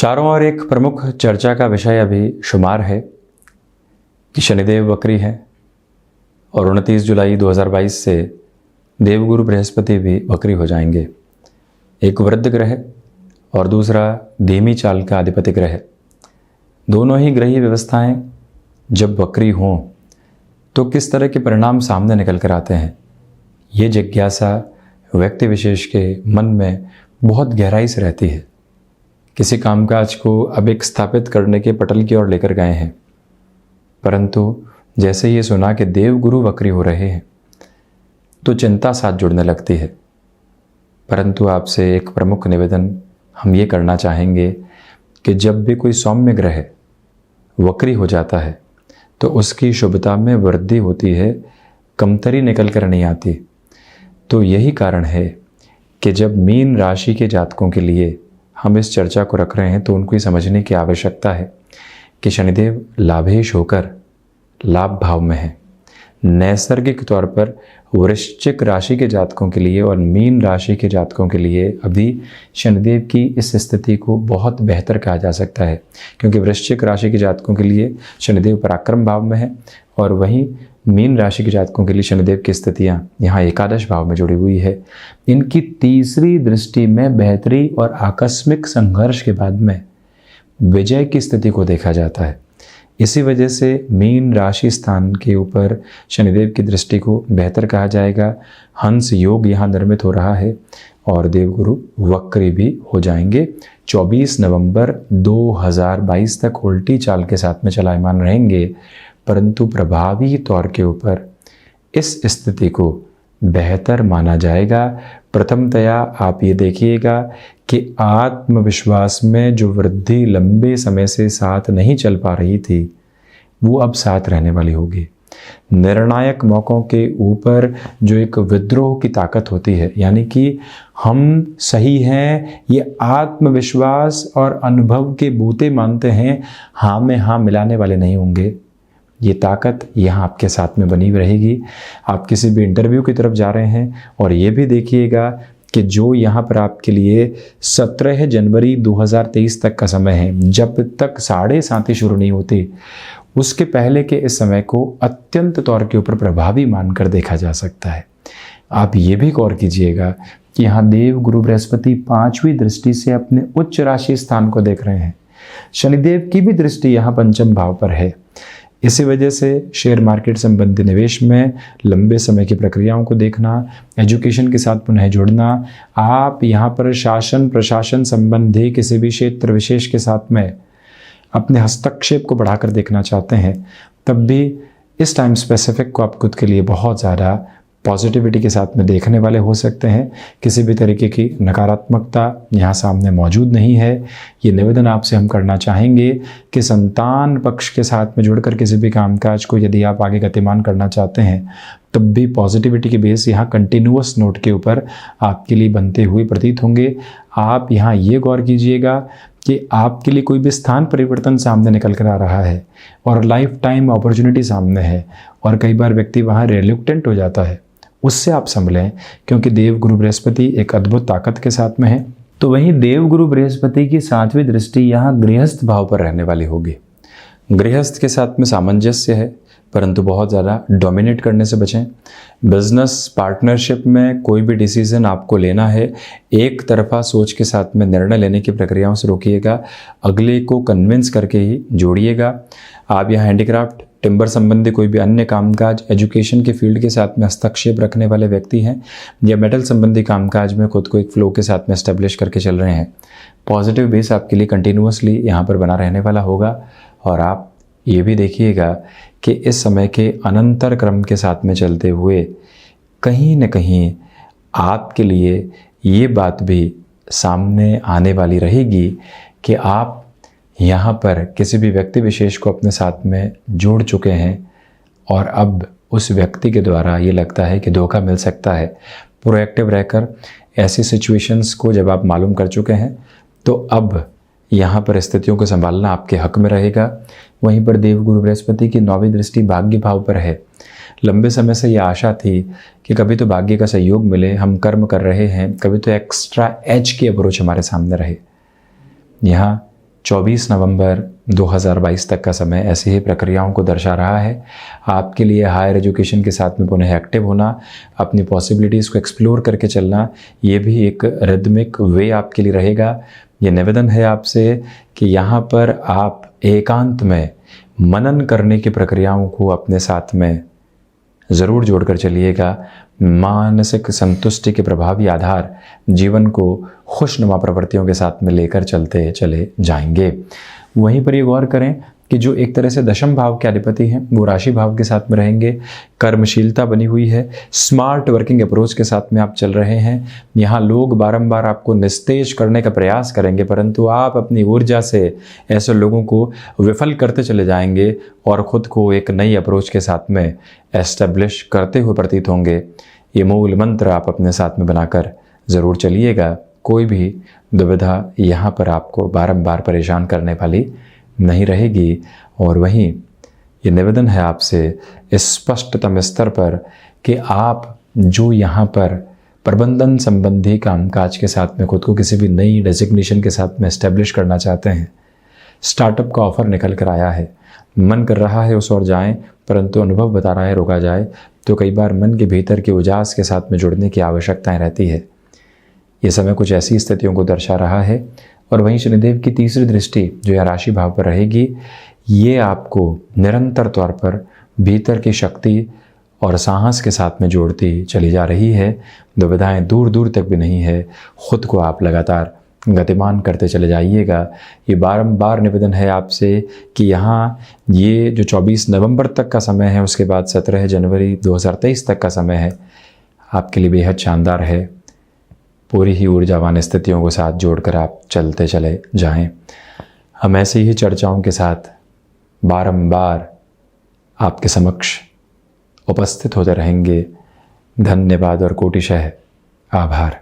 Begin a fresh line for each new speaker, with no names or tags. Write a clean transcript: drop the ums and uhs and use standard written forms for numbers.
चारों ओर एक प्रमुख चर्चा का विषय अभी शुमार है कि शनिदेव वक्री है और 29 जुलाई 2022 से देवगुरु बृहस्पति भी वक्री हो जाएंगे। एक वृद्ध ग्रह और दूसरा धीमी चाल का अधिपति ग्रह। दोनों ही ग्रही व्यवस्थाएं जब वक्री हों तो किस तरह के परिणाम सामने निकल कर आते हैं, ये जिज्ञासा व्यक्ति विशेष के मन में बहुत गहराई से रहती है। किसी कामकाज को अब एक स्थापित करने के पटल की ओर लेकर गए हैं, परंतु जैसे ये सुना कि देवगुरु वक्री हो रहे हैं तो चिंता साथ जुड़ने लगती है। परंतु आपसे एक प्रमुख निवेदन हम ये करना चाहेंगे कि जब भी कोई सौम्य ग्रह वक्री हो जाता है तो उसकी शुभता में वृद्धि होती है, कमतरी निकल कर नहीं आती। तो यही कारण है कि जब मीन राशि के जातकों के लिए हम इस चर्चा को रख रहे हैं तो उनको ये समझने की आवश्यकता है कि शनिदेव लाभेश होकर लाभ भाव में है। नैसर्गिक तौर पर वृश्चिक राशि के जातकों के लिए और मीन राशि के जातकों के लिए अभी शनिदेव की इस स्थिति को बहुत बेहतर कहा जा सकता है, क्योंकि वृश्चिक राशि के जातकों के लिए शनिदेव पराक्रम भाव में है और वहीं मीन राशि के जातकों के लिए शनिदेव की स्थितियां यहाँ एकादश भाव में जुड़ी हुई है। इनकी तीसरी दृष्टि में बेहतरी और आकस्मिक संघर्ष के बाद में विजय की स्थिति को देखा जाता है। इसी वजह से मीन राशि स्थान के ऊपर शनिदेव की दृष्टि को बेहतर कहा जाएगा। हंस योग यहाँ निर्मित हो रहा है और देवगुरु वक्री भी हो जाएंगे। 24 नवंबर 2022 तक उल्टी चाल के साथ में चलायमान रहेंगे, परंतु प्रभावी तौर के ऊपर इस स्थिति को बेहतर माना जाएगा। प्रथमतया आप ये देखिएगा कि आत्मविश्वास में जो वृद्धि लंबे समय से साथ नहीं चल पा रही थी वो अब साथ रहने वाली होगी। निर्णायक मौकों के ऊपर जो एक विद्रोह की ताकत होती है, यानी कि हम सही हैं, ये आत्मविश्वास और अनुभव के बूते मानते हैं, हाँ में हाँ मिलाने वाले नहीं होंगे। ये ताकत यहाँ आपके साथ में बनी रहेगी। आप किसी भी इंटरव्यू की तरफ जा रहे हैं और ये भी देखिएगा कि जो यहाँ पर आपके लिए 17 जनवरी 2023 तक का समय है, जब तक 7:30 शुरू नहीं होती उसके पहले के इस समय को अत्यंत तौर के ऊपर प्रभावी मानकर देखा जा सकता है। आप ये भी गौर कीजिएगा कि यहाँ देव गुरु बृहस्पति 5वीं दृष्टि से अपने उच्च राशि स्थान को देख रहे हैं। शनिदेव की भी दृष्टि यहाँ पंचम भाव पर है। इसी वजह से शेयर मार्केट संबंधी निवेश में लंबे समय की प्रक्रियाओं को देखना, एजुकेशन के साथ पुनः जुड़ना, आप यहाँ पर शासन प्रशासन संबंधी किसी भी क्षेत्र विशेष के साथ में अपने हस्तक्षेप को बढ़ाकर देखना चाहते हैं, तब भी इस टाइम स्पेसिफिक को आप खुद के लिए बहुत ज़्यादा पॉजिटिविटी के साथ में देखने वाले हो सकते हैं। किसी भी तरीके की नकारात्मकता यहाँ सामने मौजूद नहीं है। ये निवेदन आपसे हम करना चाहेंगे कि संतान पक्ष के साथ में जुड़कर किसी भी कामकाज को यदि आप आगे गतिमान करना चाहते हैं तब भी पॉजिटिविटी के बेस यहाँ कंटिन्यूअस नोट के ऊपर आपके लिए बनते हुए प्रतीत होंगे। आप यहाँ ये गौर कीजिएगा कि आपके लिए कोई भी स्थान परिवर्तन सामने निकल कर आ रहा है और लाइफ टाइम अपॉर्चुनिटी सामने है और कई बार व्यक्ति वहाँ रिलुक्टेंट हो जाता है, उससे आप संभलें, क्योंकि देव गुरु बृहस्पति एक अद्भुत ताकत के साथ में है। तो वहीं देव गुरु बृहस्पति की 7वीं दृष्टि यहाँ गृहस्थ भाव पर रहने वाली होगी। गृहस्थ के साथ में सामंजस्य है, परंतु बहुत ज़्यादा डोमिनेट करने से बचें। बिजनेस पार्टनरशिप में कोई भी डिसीजन आपको लेना है, एक तरफा सोच के साथ में निर्णय लेने की प्रक्रियाओं से रोकिएगा, अगले को कन्विंस करके ही जोड़िएगा। आप यहाँ हैंडीक्राफ्ट, टिम्बर संबंधी कोई भी अन्य कामकाज, एजुकेशन के फील्ड के साथ में हस्तक्षेप रखने वाले व्यक्ति हैं या मेटल संबंधी कामकाज में खुद को एक फ्लो के साथ में एस्टेब्लिश करके चल रहे हैं, पॉजिटिव बेस आपके लिए कंटिन्यूअसली यहाँ पर बना रहने वाला होगा। और आप ये भी देखिएगा कि इस समय के अनंतर क्रम के साथ में चलते हुए कहीं न कहीं आपके लिए ये बात भी सामने आने वाली रहेगी कि आप यहाँ पर किसी भी व्यक्ति विशेष को अपने साथ में जोड़ चुके हैं और अब उस व्यक्ति के द्वारा ये लगता है कि धोखा मिल सकता है। प्रोएक्टिव रहकर ऐसी सिचुएशंस को जब आप मालूम कर चुके हैं तो अब यहाँ पर स्थितियों को संभालना आपके हक में रहेगा। वहीं पर देव गुरु बृहस्पति की 9वीं दृष्टि भाग्य भाव पर है। लंबे समय से ये आशा थी कि कभी तो भाग्य का सहयोग मिले, हम कर्म कर रहे हैं, कभी तो एक्स्ट्रा एज की अप्रोच हमारे सामने रहे। यहाँ 24 नवंबर 2022 तक का समय ऐसी ही प्रक्रियाओं को दर्शा रहा है। आपके लिए हायर एजुकेशन के साथ में पुनः एक्टिव होना, अपनी पॉसिबिलिटीज़ को एक्सप्लोर करके चलना, ये भी एक रिदमिक वे आपके लिए रहेगा। ये निवेदन है आपसे कि यहाँ पर आप एकांत में मनन करने की प्रक्रियाओं को अपने साथ में ज़रूर जोड़कर चलिएगा। मानसिक संतुष्टि के प्रभावी आधार जीवन को खुशनुमा प्रवृत्तियों के साथ में लेकर चलते चले जाएंगे। वहीं पर ये गौर करें कि जो एक तरह से दशम भाव के अधिपति हैं वो राशि भाव के साथ में रहेंगे। कर्मशीलता बनी हुई है, स्मार्ट वर्किंग अप्रोच के साथ में आप चल रहे हैं। यहाँ लोग बारंबार आपको निस्तेज करने का प्रयास करेंगे, परंतु आप अपनी ऊर्जा से ऐसे लोगों को विफल करते चले जाएंगे और ख़ुद को एक नई अप्रोच के साथ में एस्टेब्लिश करते हुए प्रतीत होंगे। ये मूल मंत्र आप अपने साथ में बनाकर ज़रूर चलिएगा। कोई भी दुविधा यहाँ पर आपको बारंबार परेशान करने वाली नहीं रहेगी। और वहीं ये निवेदन है आपसे इस स्पष्टतम स्तर पर कि आप जो यहाँ पर प्रबंधन संबंधी कामकाज के साथ में खुद को किसी भी नई डेजिग्नेशन के साथ में एस्टेब्लिश करना चाहते हैं, स्टार्टअप का ऑफ़र निकल कर आया है, मन कर रहा है उस ओर जाएं, परंतु अनुभव बता रहा है रोका जाए, तो कई बार मन के भीतर की उजास के साथ में जुड़ने की आवश्यकताएं रहती है। ये समय कुछ ऐसी स्थितियों को दर्शा रहा है। और वहीं शनिदेव की तीसरी दृष्टि जो यह राशि भाव पर रहेगी, ये आपको निरंतर तौर पर भीतर की शक्ति और साहस के साथ में जोड़ती चली जा रही है। दुविधाएं दूर दूर तक भी नहीं है। खुद को आप लगातार गतिमान करते चले जाइएगा। ये बारंबार निवेदन है आपसे कि यहाँ ये जो 24 नवंबर तक का समय है, उसके बाद 17 जनवरी 2023 तक का समय है, आपके लिए बेहद शानदार है। पूरी ही ऊर्जावान स्थितियों को साथ जोड़कर आप चलते चले जाएं। हम ऐसी ही चर्चाओं के साथ बारंबार आपके समक्ष उपस्थित होते रहेंगे। धन्यवाद और कोटिशः आभार।